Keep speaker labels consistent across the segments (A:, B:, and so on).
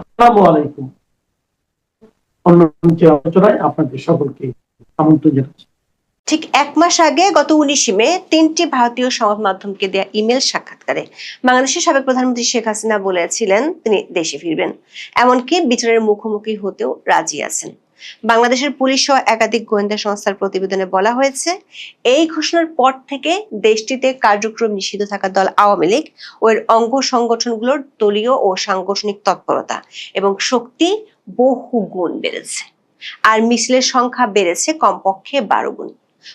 A: আসসালামু আলাইকুম। অন্য আলোচনায় আপনাদের সকলকে আমন্ত্রণ জানাচ্ছি।
B: ঠিক ১ মাস আগে গত ১৯ মে ৩টি ভারতীয় সংবাদ মাধ্যমকে দেয়া ইমেল সাক্ষাৎকারে বাংলাদেশের সাবেক প্রধানমন্ত্রী শেখ হাসিনা বলেছিলেন তিনি দেশে ফিরবেন, এমনকি বিচারের মুখোমুখি হতেও রাজি আছেন। বাংলাদেশের পুলিশ সহ একাধিক গোয়েন্দা সংস্থার প্রতিবেদনে বলা হয়েছে, এই ঘোষণার পর থেকে দেশটিতে কার্যক্রম নিষিদ্ধ থাকা দল আওয়ামী লীগ ও এর অঙ্গ সংগঠনগুলোর দলীয় ও সাংগঠনিক তৎপরতা এবং শক্তি বহু গুণ বেড়েছে, আর মিছিলের সংখ্যা বেড়েছে কমপক্ষে ১২ গুণ।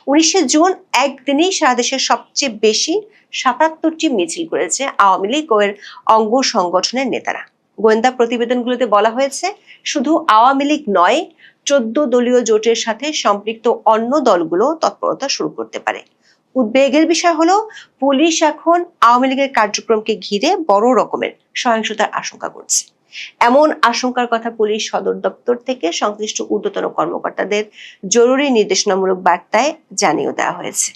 B: ১৯শে জুন একদিনেই সারা দেশের সবচেয়ে বেশি ৭৭টি মিছিল করেছে আওয়ামী লীগ ও এর অঙ্গ সংগঠনের নেতারা। গোয়েন্দা প্রতিবেদনগুলোতে বলা হয়েছে, শুধু আওয়ামী লীগ নয়, ১৪ দলীয় জোটের সাথে সম্পৃক্ত অন্য দলগুলো তৎপরতা শুরু করতে পারে। উদ্বেগের বিষয় হলো, পুলিশ এখন আওয়ামী লীগের কার্যক্রমকে ঘিরে বড় রকমের সহিংসতার আশঙ্কা করছে। এমন আশঙ্কার কথা পুলিশ সদর দপ্তর থেকে সংশ্লিষ্ট ঊর্ধ্বতন কর্মকর্তাদের জরুরি নির্দেশনামূলক বার্তায় জানিয়ে দেওয়া হয়েছে।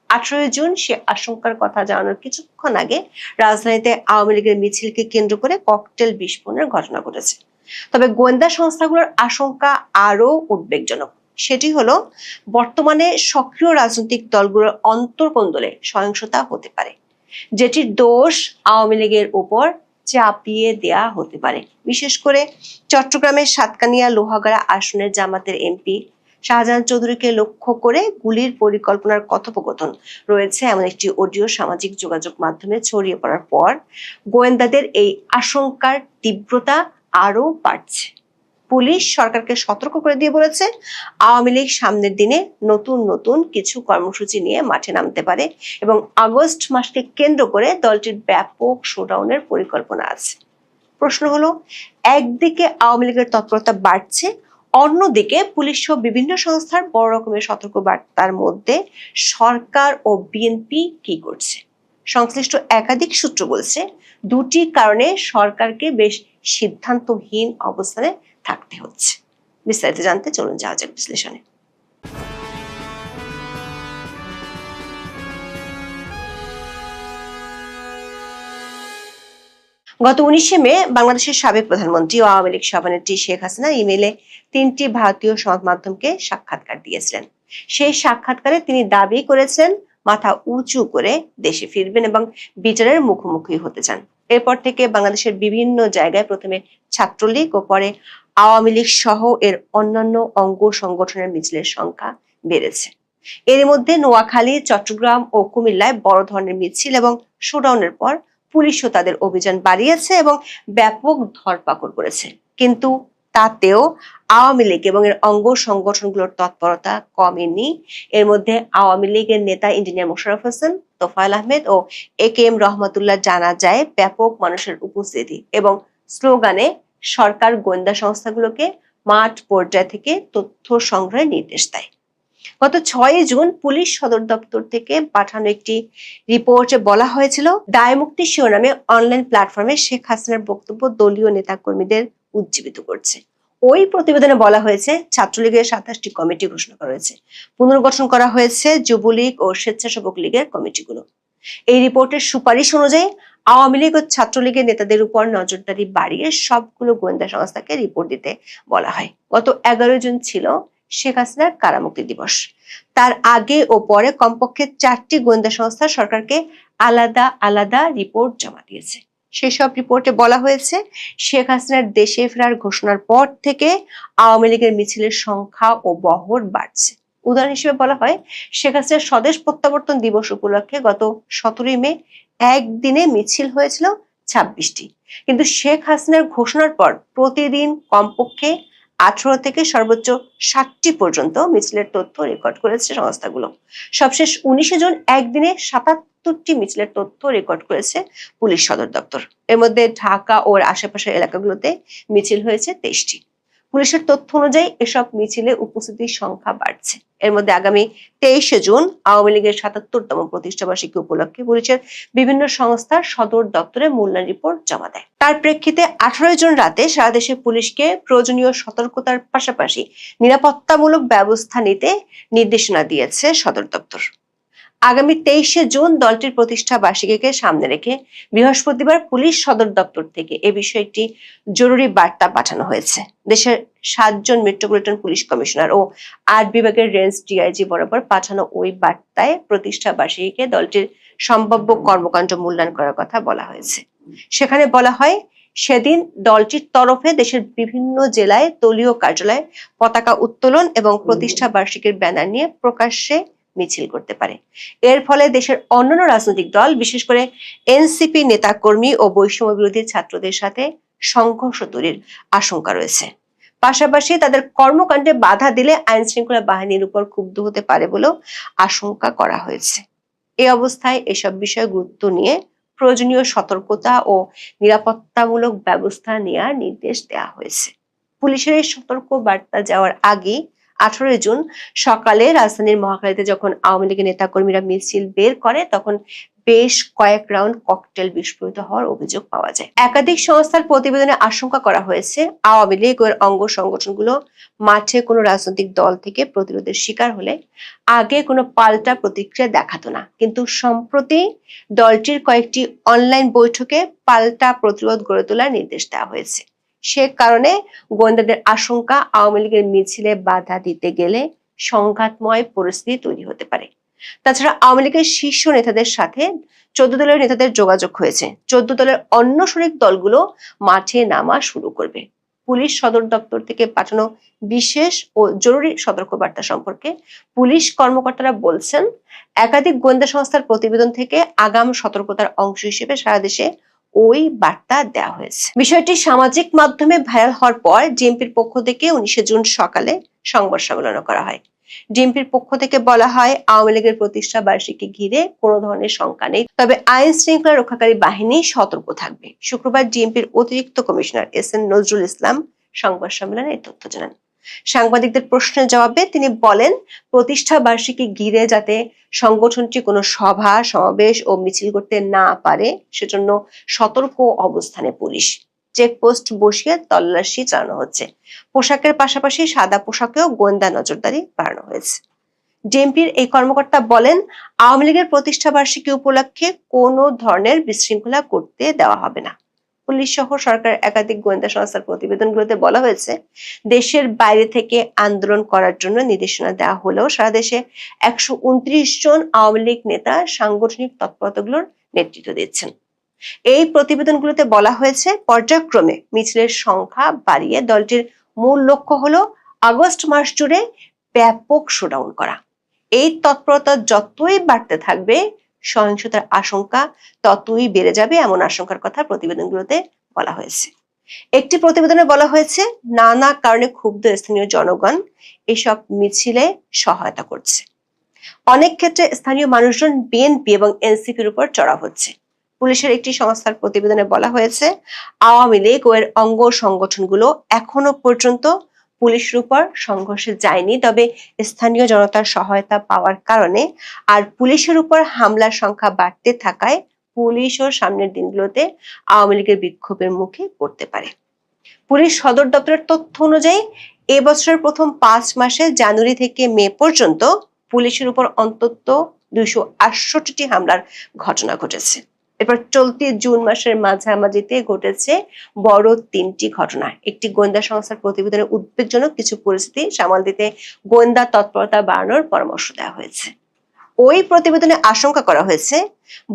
B: ১৮ জুন সে আশঙ্কার কথা জানানোর কিছুক্ষণ আগে রাজধানীতে আওয়ামী লীগের মিছিলকে কেন্দ্র করে ককটেল বিস্ফোরণের ঘটনা ঘটেছে। তবে গোয়েন্দা সংস্থাগুলোর আশঙ্কা আরো উদ্বেগজনক। সেটি হলো, বর্তমানে সক্রিয় রাজনৈতিক দলগুলোর অন্তর্কোন্দলে সহিংসতা হতে পারে, যেটির দোষ আওয়ামী লীগের উপর চাপিয়ে দেয়া হতে পারে। বিশেষ করে চট্টগ্রামের সাতকানিয়া লোহাগাড়া আসনের জামাতের এমপি শাহজাহান চৌধুরীকে লক্ষ্য করে গুলির পরিকল্পনার কথোপকথন রয়েছে এমন একটি অডিও সামাজিক যোগাযোগ মাধ্যমে ছড়িয়ে পড়ার পর গোয়েন্দাদের এই আশঙ্কার তীব্রতা আরো বাড়ছে। পুলিশ সরকারকে সতর্ক করে দিয়ে বলেছে, আওয়ামী লীগ সামনের দিনে নতুন নতুন কিছু কর্মসূচি নিয়ে মাঠে নামতে পারে এবং আগস্ট মাসকে কেন্দ্র করে দলটির ব্যাপক শোডাউনের পরিকল্পনা আছে। প্রশ্ন হলো, একদিকে আওয়ামী লীগের তৎপরতা বাড়ছে, অন্যদিকে পুলিশ সহ বিভিন্ন সংস্থার বড় রকমের সতর্ক বার্তার মধ্যে সরকার ও বিএনপি কি করছে? সংশ্লিষ্ট একাধিক সূত্র বলছে, দুটি কারণে সরকারকে বেশ সিদ্ধান্তহীন অবস্থানে থাকতে হচ্ছে। বিস্তারিত জানতে চলুন যাওয়া যাক বিশ্লেষণে। গত ১৯শে মে বাংলাদেশের সাবেক প্রধানমন্ত্রী ও আওয়ামী লীগ সভানেত্রী শেখ হাসিনা ইমেইলে ৩টি ভারতীয় সংবাদ মাধ্যমকে সাক্ষাৎকার দিয়েছিলেন। সেই সাক্ষাৎকারে তিনি দাবি করেছিলেন, মাথা উঁচু করে দেশে ফিরবেন এবং বিচারের মুখোমুখি হতে চান। এরপর থেকে বাংলাদেশের বিভিন্ন জায়গায় প্রথমে ছাত্রলীগ ও পরে আওয়ামী লীগ সহ এর অন্যান্য অঙ্গ সংগঠনের মিছিলের সংখ্যা বেড়েছে। এর মধ্যে নোয়াখালী, চট্টগ্রাম ও কুমিল্লায় বড় ধরনের মিছিল এবং শোডাউনের পর পুলিশও তাদের অভিযান বাড়িয়েছে এবং ব্যাপক ধরপাকড় করেছে। কিন্তু তাতেও আওয়ামী লীগ এবং এর অঙ্গ সংগঠনগুলোর তৎপরতা কমেনি। এর মধ্যে আওয়ামী লীগের নেতা ইঞ্জিনিয়ার মোশাররফ হোসেন, তোফায়েল আহমেদ ও এ.কে.এম. রহমতুল্লাহ জানা যায় ব্যাপক মানুষের উপস্থিতি এবং স্লোগানে সরকার গোয়েন্দা সংস্থাগুলোকে মাঠ পর্যায় থেকে তথ্য সংগ্রহের নির্দেশ দেয়। গত ৬ জুন পুলিশ সদর দপ্তর থেকে পাঠানো একটি রিপোর্টে বলা হয়েছিল, দায়মুক্তি শিরোনামে অনলাইন প্ল্যাটফর্মে শেখ হাসিনার বক্তব্য দলীয় নেতাকর্মীদের উজ্জীবিত করছে। ওই প্রতিবেদনে বলা হয়েছে, ছাত্রলীগের ২৭টি কমিটি ঘোষণা করা হয়েছে, পুনর্গঠন করা হয়েছে যুবলীগ ও স্বেচ্ছাসেবক লীগের কমিটিগুলো। এই রিপোর্টের সুপারিশ অনুযায়ী আওয়ামী লীগ ও ছাত্রলীগের নেতাদের উপর নজরদারি বাড়িয়ে সবগুলো গোয়েন্দা সংস্থাকে রিপোর্ট দিতে বলা হয়। গত ১১ জুন ছিল শেখ হাসিনার কারামুক্তি দিবস। তার আগে ও পরে কমপক্ষে ৪টি গোয়েন্দা সংস্থা সরকারকে আলাদা আলাদা রিপোর্ট জমা দিয়েছে। সেসব রিপোর্টে বলা হয়েছে, শেখ হাসিনার দেশে ফেরার ঘোষণার পর থেকে আওয়ামী লীগের মিছিলের সংখ্যা ও বহর বাড়ছে। উদাহরণ হিসেবে বলা হয়, শেখ হাসিনার স্বদেশ প্রত্যাবর্তন দিবস উপলক্ষে গত ১৭ মে একদিনে মিছিল হয়েছিল ২৬টি, কিন্তু শেখ হাসিনার ঘোষণার পর প্রতিদিন কমপক্ষে ১৮ থেকে সর্বোচ্চ ৬০টি পর্যন্ত মিছিলের তথ্য রেকর্ড করেছে সংস্থাগুলো। সবশেষ ১৯শে জুন একদিনে ৭৭টি মিছিলের তথ্য রেকর্ড করেছে পুলিশ সদর দপ্তর। এর মধ্যে ঢাকা ও আশেপাশের এলাকাগুলোতে মিছিল হয়েছে ২৩টি। পুলিশের তথ্য অনুযায়ী এসব মিছিলে উপস্থিতির সংখ্যা বাড়ছে। এর মধ্যে আগামী ২৩শে জুন আওয়ামী লীগের ৭৭তম প্রতিষ্ঠাবার্ষিকী উপলক্ষে পুলিশের বিভিন্ন সংস্থার সদর দপ্তরে মূল্যায়ন রিপোর্ট জমা দেয়। তার প্রেক্ষিতে ১৮ জুন রাতে সারা দেশে পুলিশকে প্রয়োজনীয় সতর্কতার পাশাপাশি নিরাপত্তামূলক ব্যবস্থা নিতে নির্দেশনা দিয়েছে সদর দপ্তর। আগামী 23শে জুন দলটির প্রতিষ্ঠা বার্ষিকীকে সামনে রেখে বৃহস্পতিবার পুলিশ সদর দপ্তর থেকে এ বিষয়ে একটি জরুরি বার্তা পাঠানো হয়েছে। দেশের 7 জন মেট্রোপলিটন পুলিশ কমিশনার ও 8 বিভাগের রেঞ্জ ডিআইজি বরাবর পাঠানো ওই বার্তায় প্রতিষ্ঠা বার্ষিকীকে দলটির সম্ভাব্য কর্মকাণ্ড মূল্যায়ন করার কথা বলা হয়েছে। সেখানে বলা হয়, সেদিন দলটির তরফে দেশের বিভিন্ন জেলায় দলীয় কার্যালয়ে পতাকা উত্তোলন এবং প্রতিষ্ঠা বার্ষিকীর ব্যানার নিয়ে প্রকাশ্যে মিছিল করতে পারে। এর ফলে দেশের অন্যান্য রাজনৈতিক দল, বিশেষ করে এনসিপি নেতাকর্মী ও বৈষম্য বিরোধী ছাত্রদের সাথে সংঘর্ষ তৈরির আশঙ্কা রয়েছে। পাশাপাশি তাদের কর্মকাণ্ডে বাধা দিলে আইন শৃঙ্খলা বাহিনীর উপর ক্ষুব্ধ হতে পারে বলেও আশঙ্কা করা হয়েছে। এই অবস্থায় এসব বিষয়ে গুরুত্ব নিয়ে প্রয়োজনীয় সতর্কতা ও নিরাপত্তামূলক ব্যবস্থা নেওয়ার নির্দেশ দেওয়া হয়েছে। পুলিশের এই সতর্ক বার্তা যাওয়ার আগে 18 জুন সকালে রাজধানীর মহাখালীতে যখন আওয়ামী লীগের নেতাকর্মীরা মিছিল বের করে, তখন বেশ কয়েক রাউন্ড ককটেল বিস্ফোরিত হওয়ার অভিযোগ পাওয়া যায়। একাধিক সংস্থার প্রতিবেদনে আশঙ্কা করা হয়েছে, আওয়ামী লীগ ও এর অঙ্গ সংগঠনগুলো মাঠে কোনো রাজনৈতিক দল থেকে প্রতিরোধের শিকার হলে আগে কোনো পাল্টা প্রতিক্রিয়া দেখাতো না, কিন্তু সম্প্রতি দলটির কয়েকটি অনলাইন বৈঠকে পাল্টা প্রতিরোধ গড়ে তোলার নির্দেশ দেওয়া হয়েছে। সে কারণে গোয়েন্দাদের আশঙ্কা, আওয়ামী লীগের মিছিলে বাধা দিতে গেলে সংঘাতময় পরিস্থিতি তৈরি হতে পারে। তাছাড়া আওয়ামী লীগের শীর্ষ নেতাদের সাথে 14 দলের নেতাদের যোগাযোগ হয়েছে। 14 দলের অন্য শরিক দলগুলো মাঠে নামা শুরু করবে। পুলিশ সদর দপ্তর থেকে পাঠানো বিশেষ ও জরুরি সতর্কবার্তা সম্পর্কে পুলিশ কর্মকর্তারা বলছেন, একাধিক গোয়েন্দা সংস্থার প্রতিবেদন থেকে আগাম সতর্কতার অংশ হিসেবে সারা দেশে ওই বার্তা দেওয়া হয়েছে। বিষয়টি সামাজিক মাধ্যমে ভাইরাল হওয়ার পর ডিএমপির পক্ষ থেকে 19 জুন সকালে সংবাদ সম্মেলন করা হয়। ডিএমপির পক্ষ থেকে বলা হয়, আওয়ামী লীগের প্রতিষ্ঠা বার্ষিকী ঘিরে কোনো ধরনের শঙ্কা নেই, তবে আইন শৃঙ্খলা রক্ষাকারী বাহিনী সতর্ক থাকবে। শুক্রবার ডিএমপির অতিরিক্ত কমিশনার এস.এন. নজরুল ইসলাম সংবাদ সম্মেলনে এই তথ্য জানান। সাংবাদিকদের প্রশ্নের জবাবে তিনি বলেন, প্রতিষ্ঠা বার্ষিকী ঘিরে যাতে সংগঠনটি কোনো সভা, সমাবেশ ও মিছিল করতে না পারে সেজন্য সতর্ক অবস্থানে পুলিশ। চেকপোস্ট বসিয়ে তল্লাশি চালানো হচ্ছে। পোশাকের পাশাপাশি সাদা পোশাকেও গোয়েন্দা নজরদারি বাড়ানো হয়েছে। ডিএমপির এই কর্মকর্তা বলেন, আওয়ামী লীগের প্রতিষ্ঠা বার্ষিকী উপলক্ষে কোনো ধরনের বিশৃঙ্খলা করতে দেওয়া হবে না। পুলিশ সহ সরকারের একাধিক গোয়েন্দা সংস্থার প্রতিবেদনগুলোতে বলা হয়েছে, দেশের বাইরে থেকে আন্দোলন করার জন্য নির্দেশনা দেওয়া হলেও সারা দেশে 129 জন আওয়ামী লীগ নেতা সাংগঠনিক তৎপরতাগুলোর নেতৃত্ব দিচ্ছেন। এই প্রতিবেদনগুলোতে বলা হয়েছে, পর্যায়ক্রমে মিছিলের সংখ্যা বাড়িয়ে দলটির মূল লক্ষ্য হলো আগস্ট মাস জুড়ে ব্যাপক শোডাউন করা। এই তৎপরতা যতই বাড়তে থাকবে, সহিংসতার আশঙ্কা ততই বেড়ে যাবে, এমন আশঙ্কার কথা প্রতিবেদনগুলোতে বলা হয়েছে। একটি প্রতিবেদনে বলা হয়েছে, নানা কারণে ক্ষুব্ধ স্থানীয় জনগণ এসব মিছিলে সহায়তা করছে। অনেক ক্ষেত্রে স্থানীয় মানুষজন বিএনপি এবং এনসিপির উপর চড়াও হচ্ছে। পুলিশের একটি সংস্থার প্রতিবেদনে বলা হয়েছে, আওয়ামী লীগ ও এর অঙ্গ সংগঠনগুলো এখনো পর্যন্ত পুলিশের উপর সংঘর্ষে যায়নি, তবে স্থানীয় জনতার সহায়তা পাওয়ার কারণে আর পুলিশের উপর হামলার সংখ্যা বাড়তে থাকায় পুলিশও সামনের দিনগুলোতে আওয়ামী লীগের বিক্ষোভের মুখে পড়তে পারে। পুলিশ সদর দপ্তরের তথ্য অনুযায়ী এবছরের প্রথম 5 মাসে জানুয়ারি থেকে মে পর্যন্ত পুলিশের উপর অন্তত 268টি হামলার ঘটনা ঘটেছে। এরপর চলতি জুন মাসের মাঝামাঝিতে ঘটেছে বড় 3টি ঘটনা। একটি গোয়েন্দা সংস্থার প্রতিবেদনে উদ্বেগজনক কিছু পরিস্থিতি সামাল দিতে গোয়েন্দা তৎপরতা বাড়ানোর পরামর্শ দেওয়া হয়েছে। ওই প্রতিবেদনে আশঙ্কা করা হয়েছে,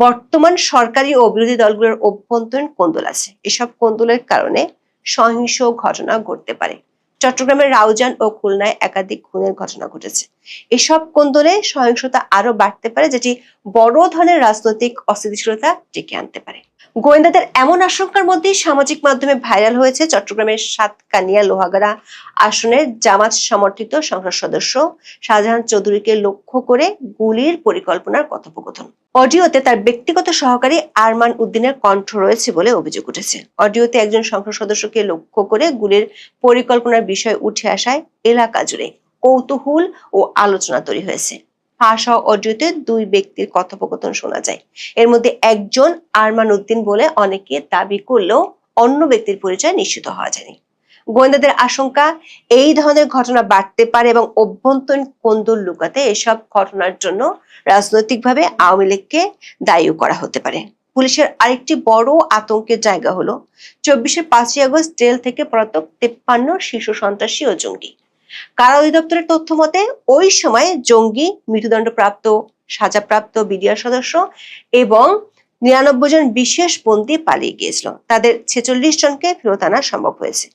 B: বর্তমান সরকারি ও বিরোধী দলগুলোর অভ্যন্তরীণ কোন্দল আছে। এসব কোন্দলের কারণে সহিংস ঘটনা ঘটতে পারে। চট্টগ্রামের রাউজান ও খুলনায় একাধিক খুনের ঘটনা ঘটেছে। এসব কোন্দলে সহিংসতা আরো বাড়তে পারে, যেটি বড় ধরনের রাজনৈতিক অস্থিতিশীলতা ডেকে আনতে পারে। গোয়েন্দাদের এমন আশঙ্কার মধ্যে সামাজিক মাধ্যমে ভাইরাল হয়েছে চট্টগ্রামের সাতকানিয়া লোহাগাড়া আসনের জামাত সমর্থিত সংসদ সদস্য শাহজাহান চৌধুরীকে লক্ষ্য করে গুলির পরিকল্পনার কথোপকথন। অডিওতে তার ব্যক্তিগত সহকারী আরমান উদ্দিনের কণ্ঠ রয়েছে বলে অভিযোগ উঠেছে। অডিওতে একজন সংসদ সদস্যকে লক্ষ্য করে গুলির পরিকল্পনার বিষয় উঠে আসায় এলাকা জুড়ে কৌতূহল ও আলোচনা তৈরি হয়েছে। ফাঁস হওয়া অডিওতে 2 ব্যক্তির কথোপকথন শোনা যায়। এর মধ্যে একজন আরমান উদ্দিন বলে অনেকে দাবি করলেও অন্য ব্যক্তির পরিচয় নিশ্চিত হওয়া যায়নি। গোয়েন্দাদের আশঙ্কা এই ধরনের ঘটনা বাড়তে পারে এবং অভ্যন্তরীণ কোন্দল লুকাতে এসব ঘটনার জন্য রাজনৈতিকভাবে আওয়ামী লীগকে দায়ী করা হতে পারে। পুলিশের আরেকটি বড় আতঙ্কের জায়গা হলো 24-এর 5ই আগস্ট জেল থেকে পলাতক 53 শীর্ষ সন্ত্রাসী ও জঙ্গি। কারা অধিদপ্তরের তথ্য মতে ওই সময় জঙ্গি, মৃত্যুদণ্ডপ্রাপ্ত, সাজাপ্রাপ্ত বিডিআর সদস্য এবং 99 জন বিশেষ বন্দী পালিয়ে গিয়েছিল। তাদের 46 জনকে ফেরত আনা সম্ভব হয়েছে।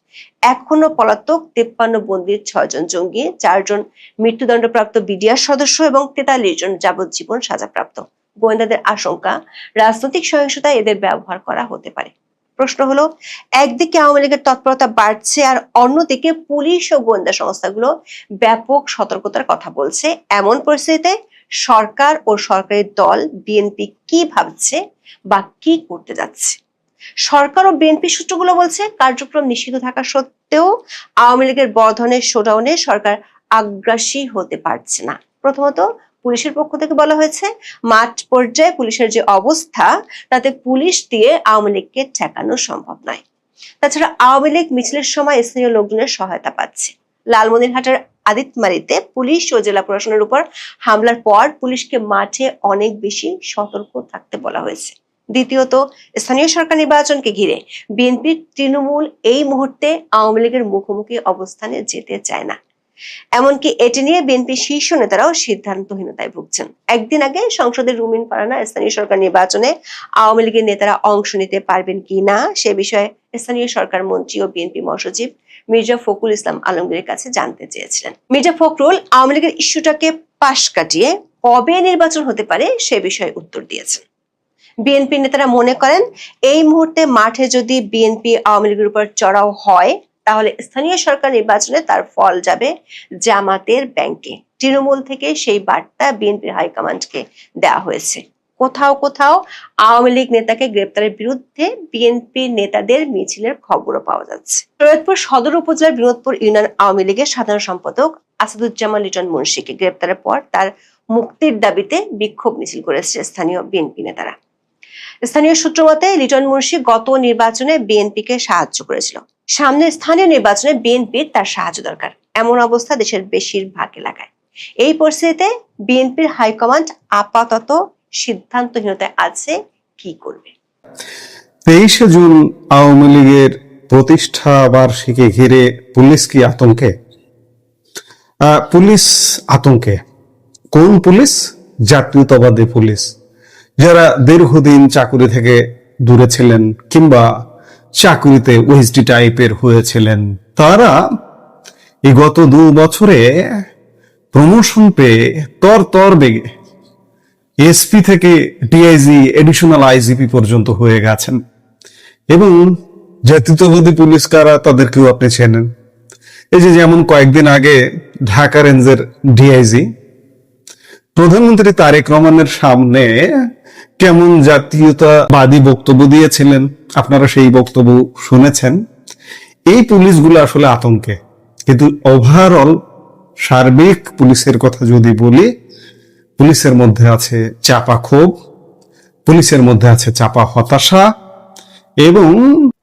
B: এখনো পলাতক 53 বন্দীর 6 জন জঙ্গি, 4 জন মৃত্যুদণ্ডপ্রাপ্ত বিডিআর সদস্য এবং 43 জন যাবজ্জীবন সাজাপ্রাপ্ত। গোয়েন্দাদের আশঙ্কা রাজনৈতিক সহিংসতায় এদের ব্যবহার করা হতে পারে। প্রশ্ন হলো, একদিকে আওয়ামী লীগের তৎপরতা বাড়ছে আর অন্যদিকে পুলিশ ও গোয়েন্দা সংস্থাগুলো ব্যাপক সতর্কতার কথা বলছে। এমন পরিস্থিতিতে সরকার ও সরকারি দল বিএনপি কি ভাবছে বা কি করতে যাচ্ছে? সরকার ও বিএনপি সূত্রগুলো বলছে, কার্যক্রম নিষিদ্ধ থাকা সত্ত্বেও আওয়ামী লীগের বড় ধরনের শোডাউনে সরকার আগ্রাসী হতে পারছে না। প্রথমত, পুলিশের পক্ষ থেকে বলা হয়েছে, মাঠ পর্যায়ে পুলিশের যে অবস্থা তাতে পুলিশ দিয়ে আওয়ামী লীগকে ঠেকানো সম্ভব নয়। তাছাড়া আওয়ামী লীগ মিছিলের সময় স্থানীয় লোকজনের সহায়তা পাচ্ছে। লালমনিরহাটের আদিতমারিতে পুলিশ ও জেলা প্রশাসনের উপর হামলার পর পুলিশকে মাঠে অনেক বেশি সতর্ক থাকতে বলা হয়েছে। দ্বিতীয়ত, স্থানীয় সরকার নির্বাচনকে ঘিরে বিএনপি তৃণমূল এই মুহূর্তে আওয়ামী লীগের মুখোমুখি অবস্থানে যেতে চায় না। এমনকি এটি নিয়ে বিএনপি শীর্ষ নেতারাও সিদ্ধান্তহীনতায় ভুগছেন। একদিন আগে সংসদের রুমিন ফারহানা স্থানীয় সরকার নির্বাচনে আওয়ামী লীগের নেতারা অংশ নিতে পারবেন কি না সে বিষয়ে স্থানীয় সরকার মন্ত্রী ও বিএনপি মহাসচিব মির্জা ফখরুল ইসলাম আলমগীরের কাছে জানতে চেয়েছিলেন। মির্জা ফখরুল আওয়ামী লীগের ইস্যুটাকে পাশ কাটিয়ে কবে নির্বাচন হতে পারে সে বিষয়ে উত্তর দিয়েছেন। বিএনপি নেতারা মনে করেন, এই মুহূর্তে মাঠে যদি বিএনপি আওয়ামী লীগের উপর চড়াও হয় তাহলে স্থানীয় সরকার নির্বাচনে তার ফল যাবে জামাতের ব্যাংকে। তৃণমূল থেকে সেই বার্তা বিএনপির হাইকমান্ডকে দেওয়া হয়েছে। কোথাও কোথাও আওয়ামী লীগ নেতাকে গ্রেপ্তারের বিরুদ্ধে বিএনপি নেতাদের মিছিলের খবরও পাওয়া যাচ্ছে। সৈয়দপুর সদর উপজেলার বিনোদপুর ইউনিয়ন আওয়ামী লীগের সাধারণ সম্পাদক আসাদুজ্জামান লিটন মুন্সিকে গ্রেপ্তারের পর তার মুক্তির দাবিতে বিক্ষোভ মিছিল করেছে স্থানীয় বিএনপি নেতারা। স্থানীয় সূত্র মতে, লিটন মুন্সি গত নির্বাচনে বিএনপিকে সাহায্য করেছিল। সামনে স্থানীয় নির্বাচনে বিএনপির তার সাহায্য দরকার। এমন অবস্থা দেশের বেশিরভাগ এলাকায়। এই পরিস্থিতিতে বিএনপির হাইকমান্ড আপাতত সিদ্ধান্তহীনতায় আছে, কি করবে?
C: 23শে জুন আওয়ামী লীগের প্রতিষ্ঠা বার্ষিকী ঘিরে পুলিশ কি আতঙ্কে? পুলিশ আতঙ্কে। কোন পুলিশ? জাতীয়তাবাদী পুলিশ, যারা দীর্ঘদিন চাকুরি থেকে দূরে ছিলেন কিংবা চাকুরিতে ওএসডি টাইপের হয়েছিলেন, তারা এই গত 2 বছরে প্রমোশন পেয়ে তর বেগে এসপি থেকে ডিআইজি, এডিশনাল আইজিপি পর্যন্ত হয়ে গেছেন। এবং জাতীয়তাবাদী পুলিশ কারা তাদেরকেও আপনি চেনেন। এই যে যেমন কয়েকদিন আগে ঢাকা রেঞ্জের ডিআইজি প্রধানমন্ত্রী তারেক রহমানের সামনে কেমন জাতীয়তাবাদী বক্তব্য দিয়েছিলেন, আপনারা সেই বক্তব্য শুনেছেন। এই পুলিশগুলো আসলে আতঙ্কে। কিন্তু ওভারঅল সার্বিক পুলিশের কথা যদি বলি, পুলিশের মধ্যে আছে চাপা ক্ষোভ, পুলিশের মধ্যে আছে চাপা হতাশা, এবং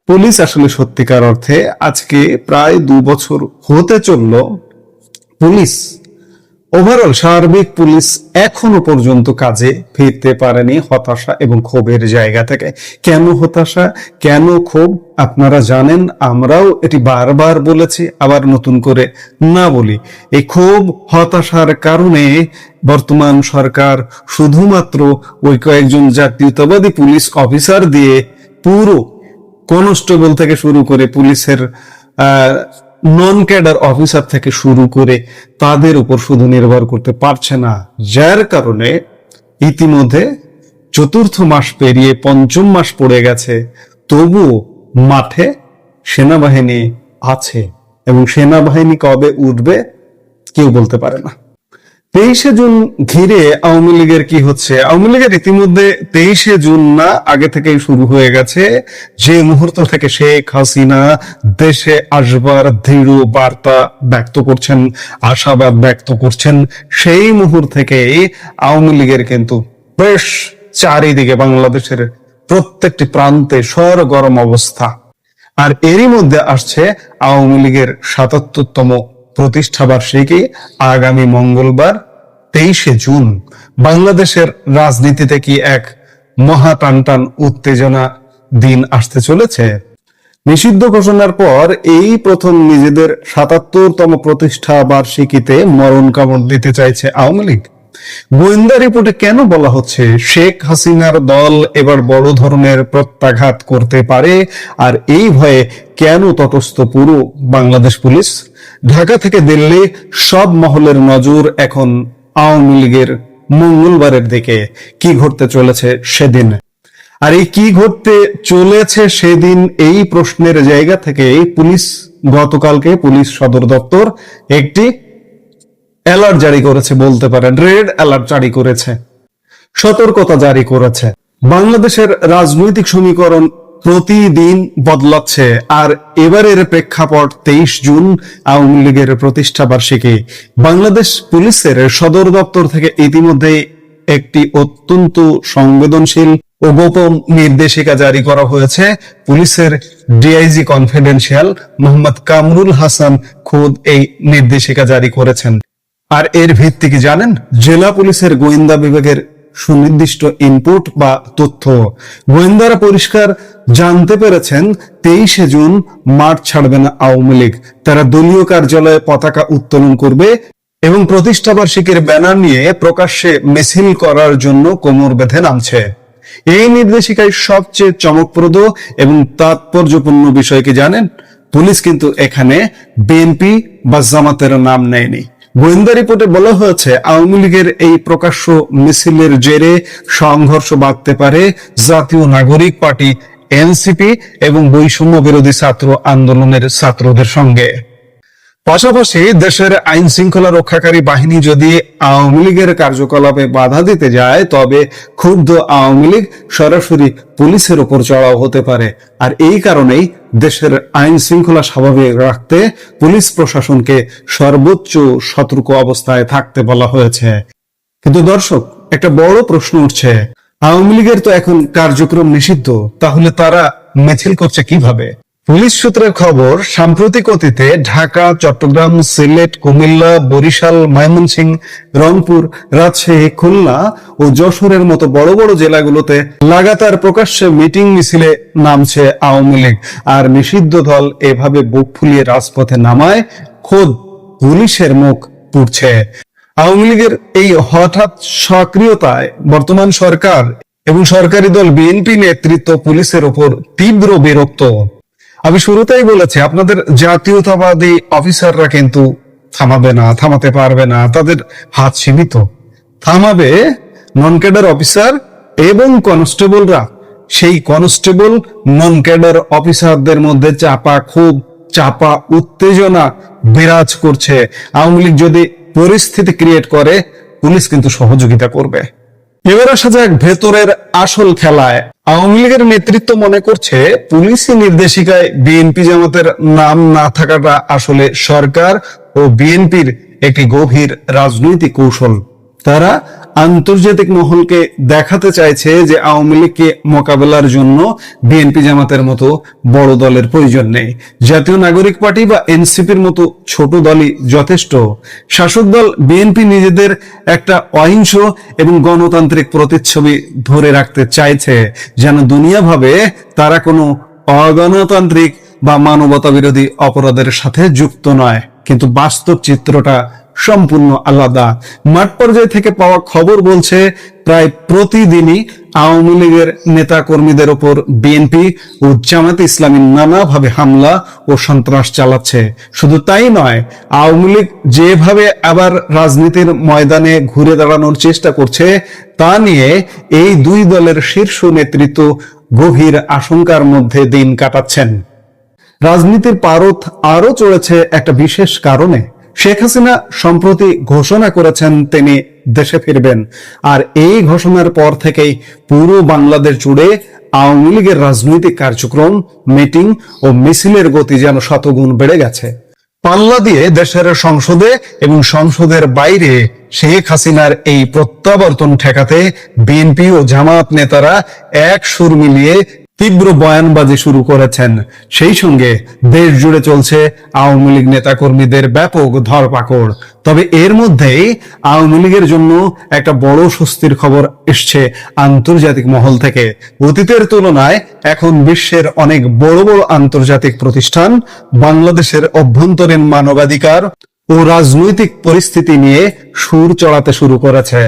C: পুলিশ আসলে সত্যিকার অর্থে আজকে প্রায় 2 বছর হতে চলল, পুলিশ ওভারঅল সার্বিক পুলিশ এখনো পর্যন্ত কাজে ফিরতে পারেনি হতাশা এবং ক্ষোভের জায়গা থেকে। কেন হতাশা, কেন ক্ষোভ আপনারা জানেন, আমরাও এটি বারবার বলেছি, আবার নতুন করে না বলি। এই ক্ষোভ হতাশার কারণে বর্তমান সরকার শুধুমাত্র ওই কয়েকজন জাতীয়তাবাদী পুলিশ অফিসার দিয়ে পুরো কনস্টেবল থেকে শুরু করে পুলিশের নন ক্যাডার অফিসার থেকে শুরু করে তাদের উপর শুধু নির্ভর করতে পারছে না, যার কারণে ইতিমধ্যে 4র্থ মাস পেরিয়ে 5ম মাস পড়ে গেছে, তবুও মাঠে সেনাবাহিনী আছে এবং সেনাবাহিনী কবে উঠবে কেউ বলতে পারে না। 23শে জুন ঘিরে আওয়ামী লীগের কি হচ্ছে? আওয়ামী লীগের ইতিমধ্যে 23শে জুন না আগে থেকেই শুরু হয়ে গেছে। যে মুহূর্ত থেকে শেখ হাসিনা দেশে আসবার দৃঢ় বার্তা ব্যক্ত করছেন, আশাবাদ ব্যক্ত করছেন, সেই মুহূর্ত থেকেই আওয়ামী লীগের কিন্তু বেশ চারিদিকে বাংলাদেশের প্রত্যেকটি প্রান্তে সরগরম অবস্থা। আর এরই মধ্যে আসছে আওয়ামী লীগের ৭৭তম প্রতিষ্ঠা বার্ষিকী আগামী মঙ্গলবার ২৩শে জুন। বাংলাদেশের রাজনীতিতে কি এক মহা টানটান উত্তেজনা দিন আসতে চলেছে? নিষিদ্ধ ঘোষণার পর এই প্রথম নিজেদের ৭৭তম প্রতিষ্ঠা বার্ষিকীতে মরণ কামড় দিতে চাইছে আওয়ামী লীগ। গোয়েন্দা রিপোর্টে কেন বলা হচ্ছে শেখ হাসিনার দল এবার বড় ধরনের প্রত্যাঘাত করতে পারে, আর এই ভয়ে কেন তটস্থ পুরো বাংলাদেশ পুলিশ? ঢাকা থেকে দিল্লি সব মহলের নজর এখন আওয়ামী লীগের মঙ্গলবারের দিকে। কি ঘটতে চলেছে সেদিন, আর এই কি ঘটতে চলেছে সেদিন, এই প্রশ্নের জায়গা থেকে পুলিশ গতকালকে পুলিশ সদর দপ্তর একটি অ্যালার্ট জারি করেছে, বলতে পারেন রেড অ্যালার্ট জারি করেছে, সতর্কতা জারি করেছে। বাংলাদেশের রাজনৈতিক সমীকরণ প্রতিদিন বদলাচ্ছে, আর এবারের প্রেক্ষাপট ২৩ জুন আওয়ামী লীগের প্রতিষ্ঠা বার্ষিকী। বাংলাদেশ পুলিশের সদর দপ্তর থেকে ইতিমধ্যে একটি অত্যন্ত সংবেদনশীল ও গোপন নির্দেশিকা জারি করা হয়েছে। পুলিশের ডিআইজি কনফিডেন্সিয়াল মোহাম্মদ কামরুল হাসান খোদ এই নির্দেশিকা জারি করেছেন। আর এর ভিত্তি কি জানেন? জেলা পুলিশের গোয়েন্দা বিভাগের সুনির্দিষ্ট ইনপুট বা তথ্য। গোয়েন্দারা পরিষ্কার জানতে পেরেছেন ২৩শে জুন মাঠ ছাড়বে না আওয়ামী লীগ। তারা দলীয় কার্যালয়ে পতাকা উত্তোলন করবে এবং প্রতিষ্ঠা বার্ষিকীর ব্যানার নিয়ে প্রকাশ্যে মিছিল করার জন্য কোমর বেঁধে নামছে। এই নির্দেশিকায় সবচেয়ে চমকপ্রদ এবং তাৎপর্যপূর্ণ বিষয় কি জানেন? পুলিশ কিন্তু এখানে বিএনপি বা জামাতের নাম নেয়নি। গোয়েন্দা রিপোর্টে বলা হয়েছে আওয়ামী লীগের এই প্রকাশ্য মিছিলের জেরে সংঘর্ষ বাঁধতে পারে জাতীয় নাগরিক পার্টি এনসিপি এবং বৈষম্য বিরোধী ছাত্র আন্দোলনের ছাত্রদের সঙ্গে। পাশাপাশি দেশের আইন শৃঙ্খলা রক্ষাকারী বাহিনী যদি আওয়ামী লীগের কার্যকলাপে বাধা দিতে যায়, তবে ক্ষুব্ধ আওয়ামী লীগ সরাসরি পুলিশের উপর চড়াও হতে পারে। আর এই কারণেই দেশের আইন শৃঙ্খলা স্বাভাবিক রাখতে পুলিশ প্রশাসনকে সর্বোচ্চ সতর্ক অবস্থায় থাকতে বলা হয়েছে। কিন্তু দর্শক, একটা বড় প্রশ্ন উঠছে, আওয়ামী লীগের তো এখন কার্যক্রম নিষিদ্ধ, তাহলে তারা মিছিল করছে কিভাবে? পুলিশ সূত্রের খবর, সাম্প্রতিক অতীতে ঢাকা, চট্টগ্রাম, সিলেট, কুমিল্লা, বরিশাল, ময়মনসিংহ, রংপুর, রাজশাহী, খুলনা ও যশোরের মতো বড় বড় জেলাগুলোতে লাগাতার প্রকাশ্যে মিটিং মিছিলে নামছে আওয়ামী লীগ। আর নিষিদ্ধ দল এভাবে বুক ফুলিয়ে রাজপথে নামায় খোদ পুলিশের মুখ পুড়ছে। আওয়ামী লীগের এই হঠাৎ সক্রিয়তায় বর্তমান সরকার এবং সরকারি দল বিএনপি নেতৃত্ব পুলিশের উপর তীব্র বিরক্ত। আমি শুরুতেই বলেছি, আপনাদের জাতীয়তাবাদী অফিসাররা কিন্তু থামাতে পারবে না, তাদের হাত সীমিত। থামাবে নন ক্যাডার অফিসার এবং কনস্টেবলরা। সেই কনস্টেবল নন ক্যাডার অফিসারদের মধ্যে চাপা ক্ষোভ, চাপা উত্তেজনা বিরাজ করছে। আওয়ামী লীগ যদি পরিস্থিতি ক্রিয়েট করে, পুলিশ কিন্তু সহযোগিতা করবে। এবার আসা যাক ভেতরের আসল খেলায়। আওয়ামী লীগের নেতৃত্ব মনে করছে পুলিশি নির্দেশিকায় বিএনপি জামাতের নাম না থাকাটা আসলে সরকার ও বিএনপির একটি গভীর রাজনৈতিক কৌশল। তারা আন্তর্জাতিক মহলকে দেখাতে চাইছে যে আওয়ামী লীগকে মোকাবেলার জন্য বিএনপি জামাতের মতো বড় দলের প্রয়োজন নেই। জাতীয় নাগরিক পার্টি বা এনসিপির মতো ছোট দলই যথেষ্ট। শাসক দল বিএনপি নিজেদের একটা অহিংস এবং গণতান্ত্রিক প্রতিচ্ছবি ধরে রাখতে চাইছে, যেন দুনিয়া ভাবে তারা কোনো অগণতান্ত্রিক বা মানবতা বিরোধী অপরাধের সাথে যুক্ত নয়। কিন্তু বাস্তব চিত্রটা সম্পূর্ণ আলাদা। মাঠ পর্যায় থেকে পাওয়া খবর বলছে প্রায় প্রতিদিনই আওয়ামী লীগের নেতা কর্মীদের উপর বিএনপি ও জামায়াতে ইসলামী নানাভাবে হামলা ও সন্ত্রাস চালাচ্ছে। শুধু তাই নয়, আওয়ামী লীগ যেভাবে আবার রাজনীতির ময়দানে ঘুরে দাঁড়ানোর চেষ্টা করছে, তা নিয়ে এই দুই দলের শীর্ষ নেতৃত্ব গভীর আশঙ্কার মধ্যে দিন কাটাচ্ছেন। রাজনীতির পারদ আরো চড়েছে একটা বিশেষ কারণে। শেখ হাসিনা সম্প্রতি ঘোষণা করেছেন তিনি দেশে ফিরবেন, আর এই ঘোষণার পর থেকেই পুরো বাংলাদেশ জুড়ে আওয়ামী লীগের রাজনৈতিক কার্যক্রম, মিটিং ও মিছিলের গতি যেন শতগুণ বেড়ে গেছে। পাল্লা দিয়ে দেশের সংসদে এবং সংসদের বাইরে শেখ হাসিনার এই প্রত্যাবর্তন ঠেকাতে বিএনপি ও জামায়াত নেতারা এক সুর মিলিয়ে তীব্র বয়ানবাজি শুরু করেছেন। সেই সঙ্গে দেশ জুড়ে চলছে আওয়ামী লীগ নেতাকর্মীদের ব্যাপক ধরপাকড়। তবে এর মধ্যেই আওয়ামী লীগের জন্য একটা বড় স্বস্তির খবর এসছে আন্তর্জাতিক মহল থেকে। অতীতের তুলনায় এখন বিশ্বের অনেক বড় বড় আন্তর্জাতিক প্রতিষ্ঠান বাংলাদেশের অভ্যন্তরীণ মানবাধিকার ও রাজনৈতিক পরিস্থিতি নিয়ে সুর চড়াতে শুরু করেছে।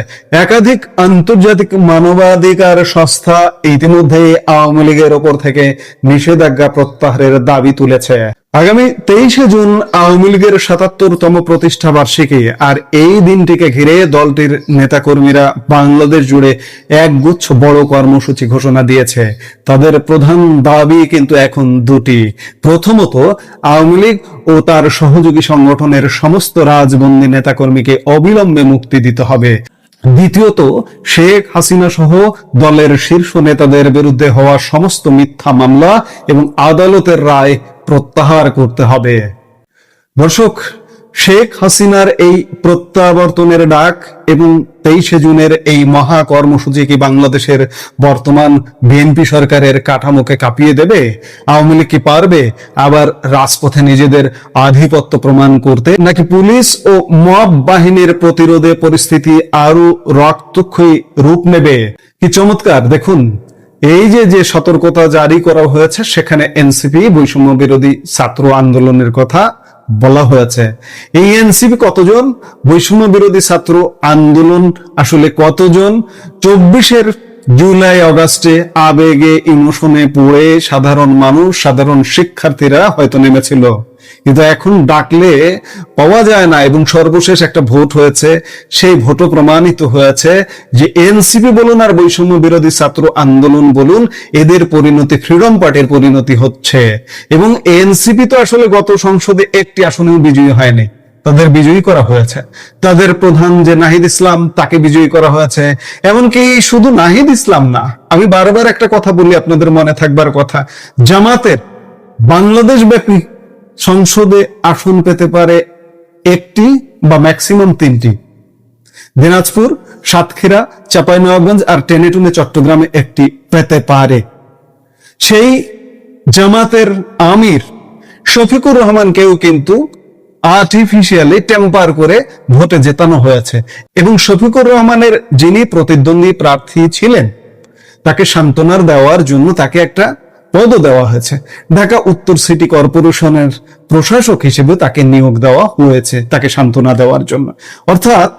C: একাধিক আন্তর্জাতিক মানবাধিকার সংস্থা ইতিমধ্যে আওয়ামী লীগের ওপর থেকে নিষেধাজ্ঞা প্রত্যাহারের দাবি তুলেছে। আগামী 23শে জুন আওয়ামী লীগের 77তম প্রতিষ্ঠা বার্ষিকী, আর এই দিনটিকে ঘিরে দলটির নেতাকর্মীরা বাংলাদেশ জুড়ে একগুচ্ছ বড় কর্মসূচি ঘোষণা দিয়েছে। তাদের প্রধান দাবি কিন্তু এখন দুটি। প্রথমত, আওয়ামী লীগ ও তার সহযোগী সংগঠনের সমস্ত রাজবন্দী নেতাকর্মীকে অবিলম্বে মুক্তি দিতে হবে। দ্বিতীয়ত, শেখ হাসিনা সহ দলের শীর্ষ নেতাদের বিরুদ্ধে হওয়া সমস্ত মিথ্যা মামলা এবং আদালতের রায় প্রত্যাহার করতে হবে। দর্শক, শেখ হাসিনার এই প্রত্যাবর্তনের ডাক এবং 23শে জুনের এই মহা কর্মসূচি কি বাংলাদেশের বর্তমান বিএনপি সরকারের কাঠামোকে কাঁপিয়ে দেবে? আওয়ামী লীগ কি পারবে আবার রাজপথে নিজেদের আধিপত্য প্রমাণ করতে, নাকি পুলিশ ও মব বাহিনীর প্রতিরোধে পরিস্থিতি আরো রক্তক্ষয়ী রূপ নেবে? কি চমৎকার! দেখুন, এই যে সতর্কতা জারি করা হয়েছে, সেখানে এনসিপি বৈষম্য বিরোধী ছাত্র আন্দোলনের কথা বলা হয়েছে। এই এনসিপি কতজন, বৈষম্য বিরোধী ছাত্র আন্দোলন আসলে কতজন? 24 জুলাই আগস্টে আবেগে ইমোশনে পড়ে সাধারণ মানুষ, সাধারণ শিক্ষার্থীরা হয়তো নেমেছিল, কিন্তু এখন ডাকলে পাওয়া যায় না। এবং সর্বশেষ একটা ভোট হয়েছে, সেই ভোটও প্রমাণিত হয়েছে যে এনসিপি বলুন আর বৈষম্য বিরোধী ছাত্র আন্দোলন বলুন, এদের পরিণতি ফ্রিডম পার্টির পরিণতি হচ্ছে। এবং এনসিপি তো আসলে গত সংসদে একটি আসনেও বিজয়ী হয়নি, তাদের বিজয়ী করা হয়েছে। তাদের প্রধান যে নাহিদ ইসলাম, তাকে বিজয়ী করা হয়েছে। এমনকি শুধু নাহিদ ইসলাম না, আমি বারবার একটা কথা বলি, আপনাদের মনে থাকবার কথা, জামাতের বাংলাদেশ ব্যাপী সংসদে আসন পেতে পারে একটি বা ম্যাক্সিমাম 3টি। দিনাজপুর, সাতক্ষীরা, চাঁপাইনবাবগঞ্জ আর টেনেটুনে চট্টগ্রামে একটি পেতে পারে। সেই জামাতের আমির শফিকুর রহমানকেও কিন্তু আর্টিফিশিয়ালি টেম্পার করে ভোটে জেতানো হয়েছে। এবং শফিকুর রহমানের যিনি প্রতিদ্বন্দ্বী প্রার্থী ছিলেন, তাকে সান্ত্বনা দেওয়ার জন্য তাকে একটা পদও দেওয়া হয়েছে। ঢাকা উত্তর সিটি কর্পোরেশনের প্রশাসক হিসেবে তাকে নিয়োগ দেওয়া হয়েছে, তাকে সান্ত্বনা দেওয়ার জন্য। অর্থাৎ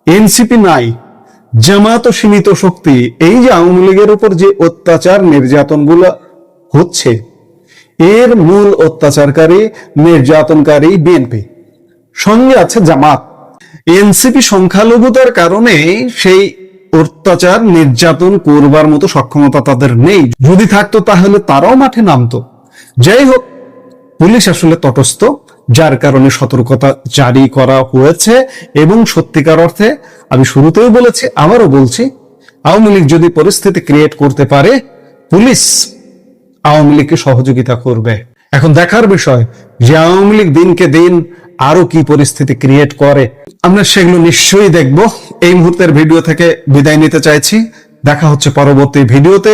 C: এনসিপি নাই, জামাত ও সীমিত শক্তি। এই যে আওয়ামী লীগের উপর যে অত্যাচার নির্যাতনগুলো হচ্ছে, এর মূল অত্যাচারকারী নির্যাতনকারী বিএনপি, সঙ্গে আছে জামাত। এনসিপি সংখ্যালঘুতার কারণে সেই অত্যাচার নির্যাতন করবার মতো সক্ষমতা তাদের নেই। যদি থাকতো তাহলে তারাও মাঠে নামতো। যাই হোক, পুলিশ আসলে তটস্থ, যার কারণে সতর্কতা জারি করা হয়েছে। এবং সত্যিকার অর্থে আমি শুরুতেও বলেছি, আবারও বলছি, আওয়ামী লীগ যদি পরিস্থিতি ক্রিয়েট করতে পারে, পুলিশ আওয়ামী লীগকে সহযোগিতা করবে। এখন দেখার বিষয় যে আওয়ামী লীগ দিনকে দিন আরো কি পরিস্থিতি ক্রিয়েট করে। আমরা সেগুলো নিশ্চয়ই দেখব। এই মুহূর্তের ভিডিও থেকে বিদায় নিতে চাইছি। দেখা হচ্ছে পরবর্তী ভিডিওতে।